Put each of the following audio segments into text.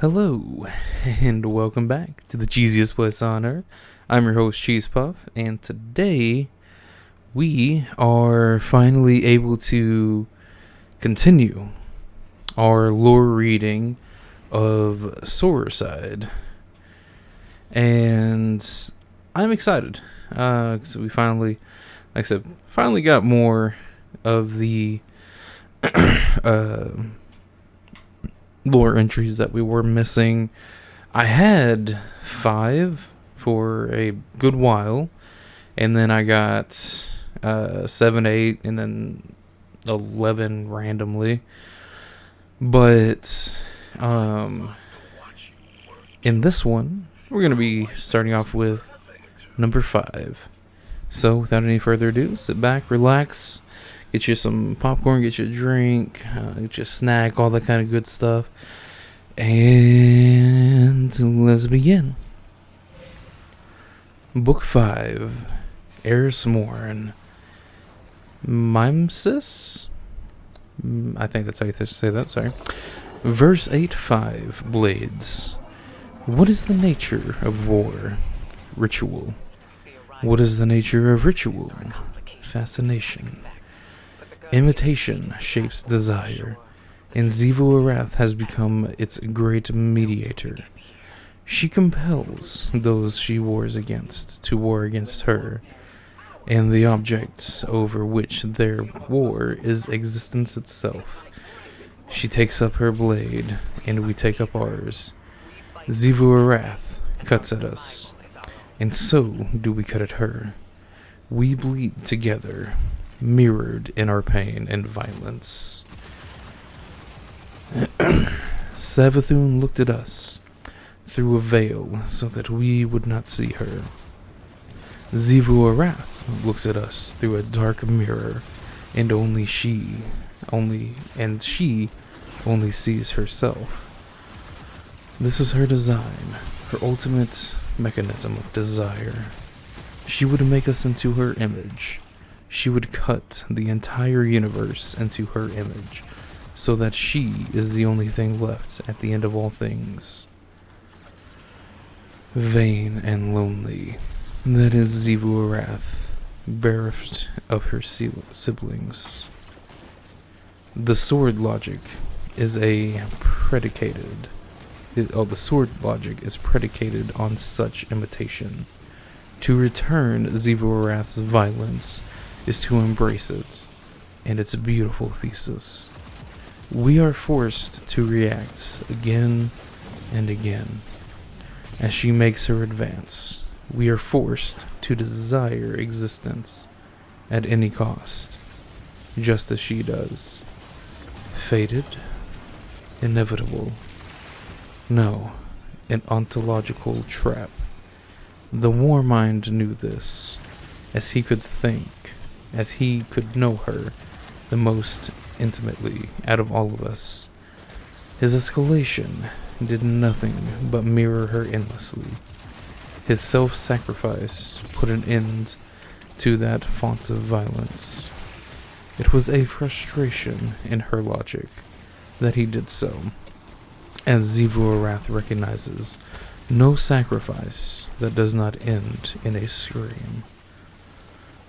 Hello, and welcome back to the cheesiest place on earth. I'm your host, Cheese Puff, and today we are finally able to continue our lore reading of Sororicide. And I'm excited, because we finally, like I said, finally got more of the lore entries that we were missing. I had 5 for a good while, and then I got 7, 8, and then 11 randomly. But in this one, we're going to be starting off with number 5. So without any further ado, sit back, relax, get you some popcorn, get you a drink, get you a snack, all that kind of good stuff. And let's begin. Book 5, Erismorn. Mimesis? I think that's how you say that, sorry. Verse 8-5, Blades. What is the nature of war? Ritual. What is the nature of ritual? Fascination. Imitation shapes desire, and Xivu Arath has become its great mediator. She compels those she wars against to war against her, and the object over which their war is existence itself. She takes up her blade, and we take up ours. Xivu Arath cuts at us, and so do we cut at her. We bleed together, mirrored in our pain and violence. Savathun looked at us through a veil so that we would not see her. Xivu Arath looks at us through a dark mirror, and she only sees herself. This is her design, her ultimate mechanism of desire. She would make us into her image. She would cut the entire universe into her image, so that she is the only thing left at the end of all things. Vain and lonely, that is Xivu Arath, bereft of her siblings. The sword logic is predicated on such imitation. To return Xivu Arath's violence is to embrace it, and its beautiful thesis. We are forced to react again and again. As she makes her advance, we are forced to desire existence at any cost, just as she does. Fated? Inevitable? No, an ontological trap. The war mind knew this, as he could know her the most intimately out of all of us. His escalation did nothing but mirror her endlessly. His self-sacrifice put an end to that font of violence. It was a frustration in her logic that he did so, as Xivu Arath recognizes no sacrifice that does not end in a scream.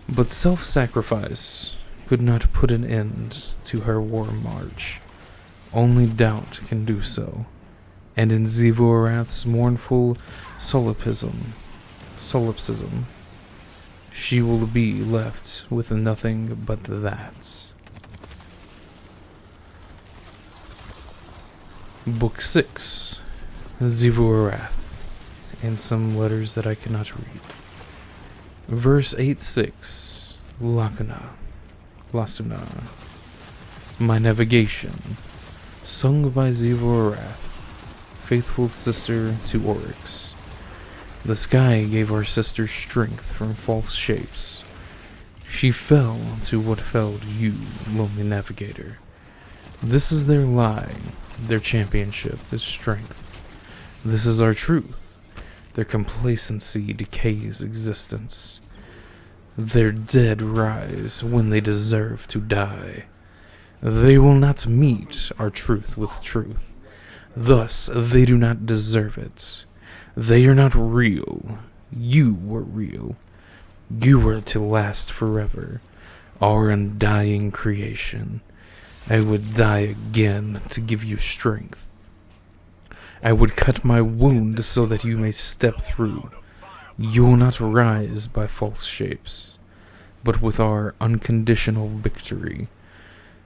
But self-sacrifice could not put an end to her war march. Only doubt can do so, and in Xivu Arath's mournful solipsism, she will be left with nothing but that. Book 6, Xivu Arath, and some letters that I cannot read. Verse 8-6, Lasuna. My navigation, sung by Xivu Arath, faithful sister to Oryx. The sky gave our sister strength from false shapes. She fell to what felled you, lonely navigator. This is their lie, their championship is strength. This is our truth. Their complacency decays existence. Their dead rise when they deserve to die. They will not meet our truth with truth. Thus, they do not deserve it. They are not real. You were real. You were to last forever, our undying creation. I would die again to give you strength. I would cut my wound so that you may step through. You will not rise by false shapes, but with our unconditional victory.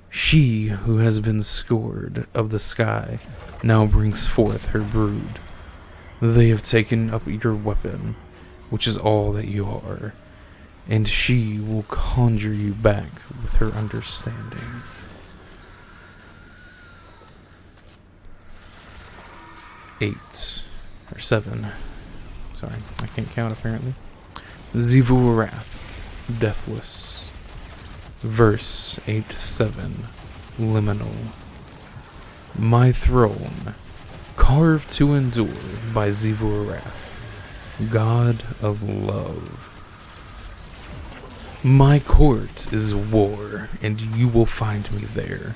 She who has been scored of the sky now brings forth her brood. They have taken up your weapon, which is all that you are, and she will conjure you back with her understanding. Seven. Sorry, I can't count apparently. Zivu Wrath, Deathless. Verse 8-7, Liminal. My throne, carved to endure by Zivu Wrath, God of Love. My court is war, and you will find me there.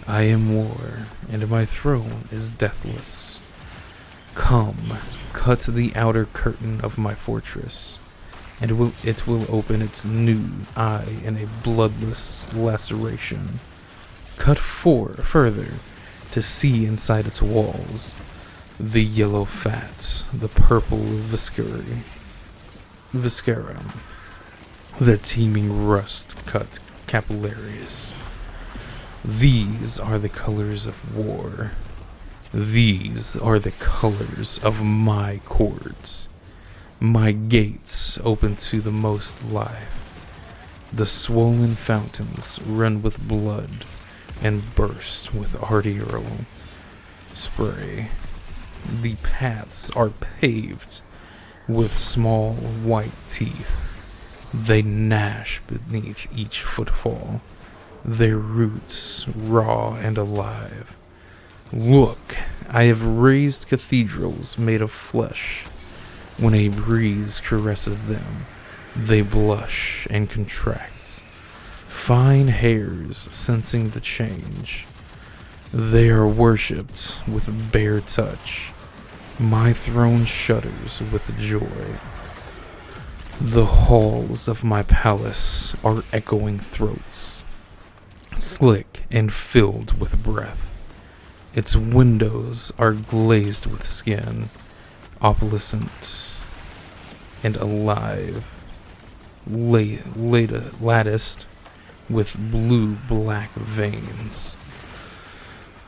I am war, and my throne is deathless. Come, cut the outer curtain of my fortress, and it will open its new eye in a bloodless laceration. Cut further to see inside its walls the yellow fat, the purple viscera, the teeming rust-cut capillaries. These are the colors of war. These are the colors of my courts. My gates open to the most life. The swollen fountains run with blood and burst with arterial spray. The paths are paved with small white teeth. They gnash beneath each footfall, their roots raw and alive. Look, I have raised cathedrals made of flesh. When a breeze caresses them, they blush and contract. Fine hairs sensing the change. They are worshipped with bare touch. My throne shudders with joy. The halls of my palace are echoing throats, slick and filled with breath. Its windows are glazed with skin, opalescent and alive, latticed with blue-black veins.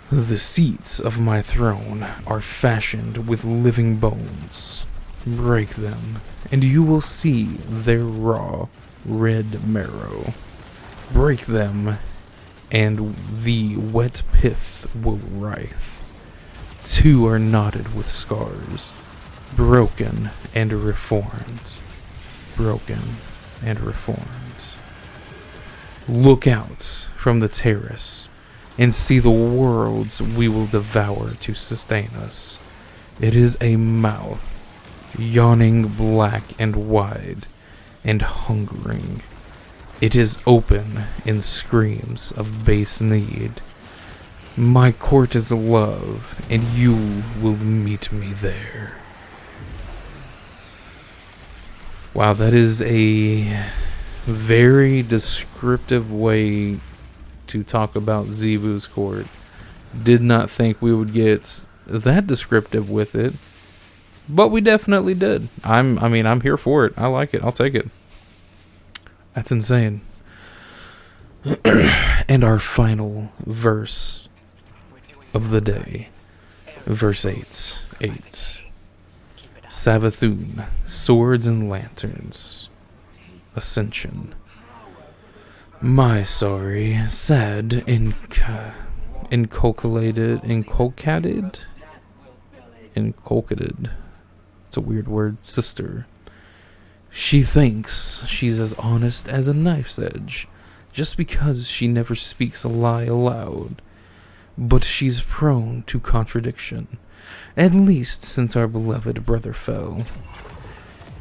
The seats of my throne are fashioned with living bones. Break them, and you will see their raw, red marrow. Break them, and the wet pith will writhe. Two are knotted with scars, broken and reformed. Broken and reformed. Look out from the terrace and see the worlds we will devour to sustain us. It is a mouth, yawning black and wide, and hungering. It is open in screams of base need. My court is love, and you will meet me there. Wow, that is a very descriptive way to talk about Zivu's court. Did not think we would get that descriptive with it, but we definitely did. I'm here for it. I like it. I'll take it. That's insane. And our final verse of the day, verse 8. Savathun, swords and lanterns. Ascension. My sorry, sad, inculcated. It's a weird word, sister. She thinks she's as honest as a knife's edge, just because she never speaks a lie aloud. But she's prone to contradiction, at least since our beloved brother fell.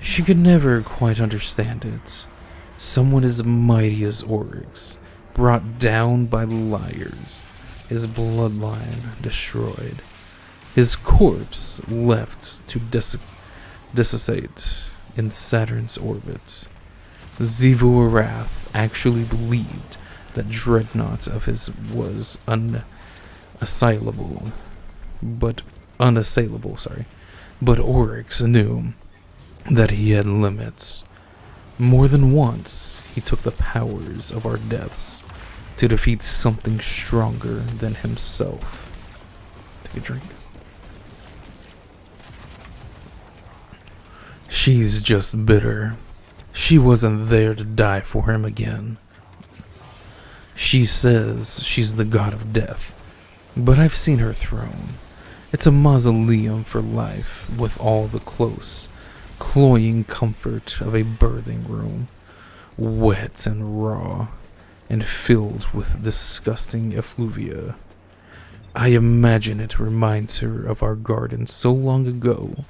She could never quite understand it. Someone as mighty as Oryx, brought down by liars, his bloodline destroyed. his corpse left to dissipate in Saturn's orbit. Xivu Arath actually believed that dreadnought of his was unassailable, but Oryx knew that he had limits. More than once, he took the powers of our deaths to defeat something stronger than himself. Take a drink. She's just bitter. She wasn't there to die for him again. She says she's the god of death, but I've seen her throne. It's a mausoleum for life, with all the close, cloying comfort of a birthing room, wet and raw, and filled with disgusting effluvia. I imagine it reminds her of our garden so long ago,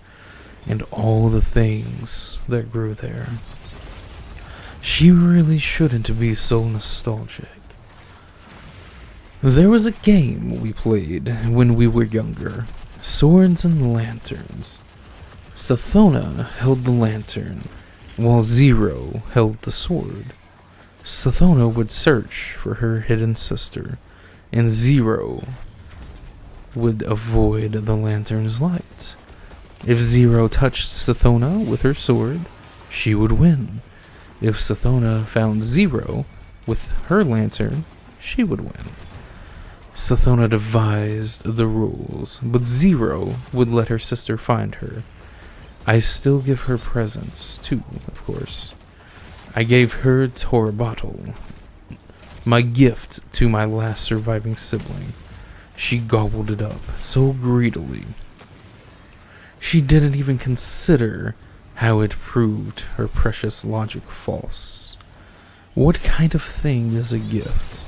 and all the things that grew there. She really shouldn't be so nostalgic. There was a game we played when we were younger, Swords and Lanterns. Sathona held the lantern, while Zero held the sword. Sathona would search for her hidden sister, and Zero would avoid the lantern's light. If Zero touched Sathona with her sword, she would win. If Sathona found Zero with her lantern, she would win. Sathona devised the rules, but Zero would let her sister find her. I still give her presents, too, of course. I gave her Torabottle, my gift to my last surviving sibling. She gobbled it up so greedily. She didn't even consider how it proved her precious logic false. What kind of thing is a gift?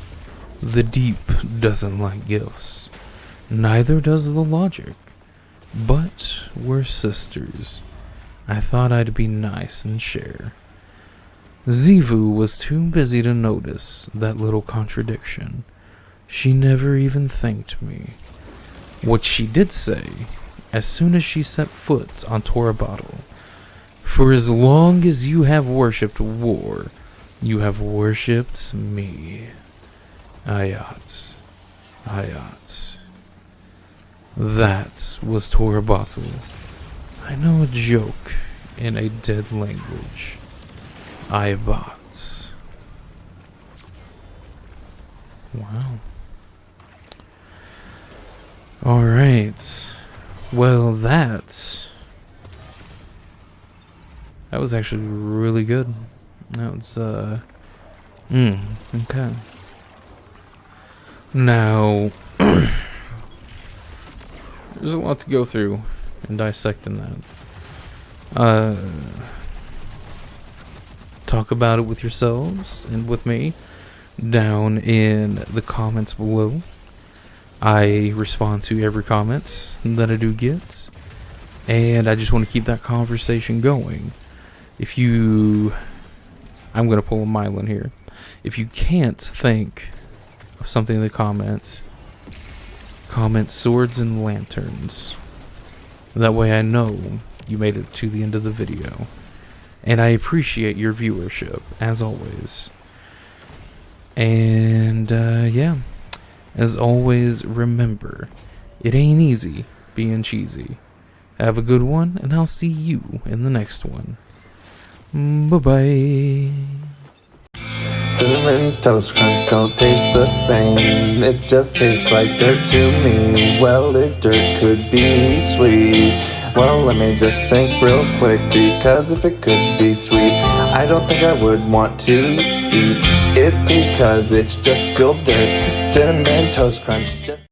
The deep doesn't like gifts. Neither does the logic. But we're sisters. I thought I'd be nice and share. Xivu was too busy to notice that little contradiction. She never even thanked me. What she did say, as soon as she set foot on Torabottle, for as long as you have worshipped war, you have worshipped me. Ayat. Ayat. That was Torabottle. I know a joke in a dead language. Ayat. Wow. Alright. Well, that was actually really good. That was, okay. Now, there's a lot to go through and dissect in that. Talk about it with yourselves and with me down in the comments below. I respond to every comment that I do get, and I just want to keep that conversation going. I'm going to pull a Mylan here. If you can't think of something in the comments, comment Swords and Lanterns. That way I know you made it to the end of the video. And I appreciate your viewership, as always. And, yeah. As always, remember, it ain't easy being cheesy. Have a good one, and I'll see you in the next one. Bye-bye. Cinnamon Toast Crunch don't taste the same. It just tastes like dirt to me. Well, if dirt could be sweet, well, let me just think real quick. Because if it could be sweet, I don't think I would want to eat it, because it's just still dirt. Cinnamon Toast Crunch just